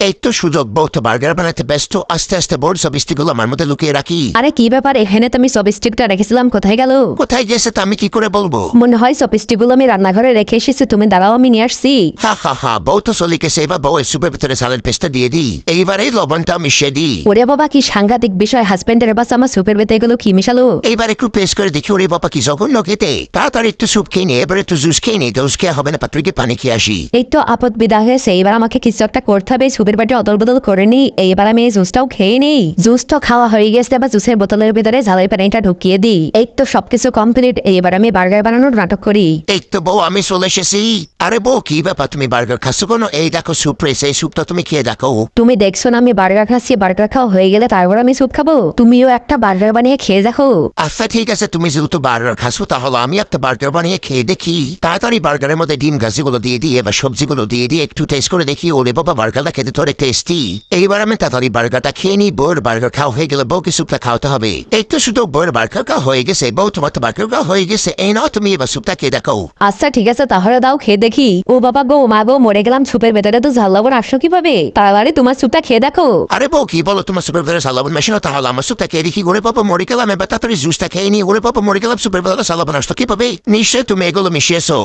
এই তো সুযোগ, বউ তো বার্গার বানাতে ব্যস্ত, আস্তে আস্তে বোর্ড সব স্টিকগুলো আমার মধ্যে লুকিয়ে রাখি। আরে কি ব্যাপার, এখানে তো আমি চপস্টিকটা রেখেছিলাম, কোথায় গেল? কোথায় গেছে তা আমি কি করে বলবো? মনে হয় চপস্টিকগুলো আমি রান্নাঘরে রেখে এসেছি, তুমি দাঁড়াও আমি নিয়ে আসছি। হা হা হা, বউ তো চলে গেছে, এবার বউ সুপের ভিতরে সালের পেস্টটা দিয়ে দিই, এইবার এই লবণটা মিশিয়ে দিই। ওরে বাবা, কি সাংঘাতিক বিষয়, হাজবেন্ডের বাস আমার সুপের বেতে এগুলো কি মিশালো? এইবার একটু পেস্ট করে দেখি, ওরে বাবা কি জঘন্য খেতে। তাড়াতাড়ি একটু স্যুপ খেয়ে নিয়ে এবার একটু জুস খেয়ে নিই, জুস খেয়ে হবে না, পাত্রীকে পানি খেয়ে আসি। এই তো আপদ বিদা হয়েছে, এবার আমাকে কিছু একটা করতে হবে, সুপের বাটি অদল বদল করে নিই। এইবার আমি এই জুসটাও খেয়ে নিই। জুস তো খাওয়া হয়ে গেছে, এবার জুসের বোতলের ভিতরে ঝালের পানিটা ঢুকিয়ে দিই। এই তো সবকিছু কমপ্লিট, এবার আমি বার্গার বানানোর নাটক করি। এই তো বউ আমি চলে এসেছি। আরে বউ কি ব্যাপার, তুমি বার্গার খাচ্ছ কোনো? এই দেখো স্যুপ রয়েছে, এই স্যুপটা তুমি খেয়ে দেখো। তুমি দেখছো না আমি বার্গার খাচ্ছি, বার্গার খাওয়া হয়ে গেলে তারপর আমি স্যুপ খাবো। তুমিও একটা বার্গার বানিয়ে খেয়ে দেখো। আচ্ছা ঠিক আছে, তুমি যেহেতু বার্গার খাচ্ছো তাহলে আমি একটা বার্গার বানিয়ে খেয়ে দেখি। তাড়াতাড়ি বার্গারের মধ্যে ডিম গাছিগুলো দিয়ে দিয়ে এবার সবজিগুলো দিয়ে দিয়ে একটু টেস্ট করে দেখি। ওরে বাবা, বার্গারটা খেতে তো অনেক টেস্টি। এইবার আমি তাড়াতাড়ি বার্গারটা খেয়ে নিই। বউয়ের বার্গার খাওয়া হয়ে গেলে বউকে স্যুপটা খাওয়াতে হবে। এই তো শুধু বউয়ের বার্গার খাওয়া হয়ে গেছে, বউ তোমার তো বার্গার খাওয়া হয়ে গেছে, এই নাও তুমি এবার স্যুপটা খেয়ে দেখো। আচ্ছা ঠিক আছে, তাহলে দাও খেয়ে দেখি। ও বাবা গো, মা গো, মরে গেলাম, সুপের ভেতরে তো ঝাল লবণ আসলো কিভাবে? তাড়াতাড়ি তোমার স্যুপটা খেয়ে দেখো। আরে বউ কি বলো, তোমার সুপের ভেতরে সালাবন মেশিন, তাহলে আমার স্যুপটা খেয়ে দেখি। ওরে বাবা মরে গেলাম, এবার তাড়াতাড়ি জুসটা খেয়ে নিই। ওরে বাবা মরে গেলাম, সুপের ভেতরে সালাবন আসতো কিভাবে? নিশ্চয় তুমি এগুলো মিশিয়েছো।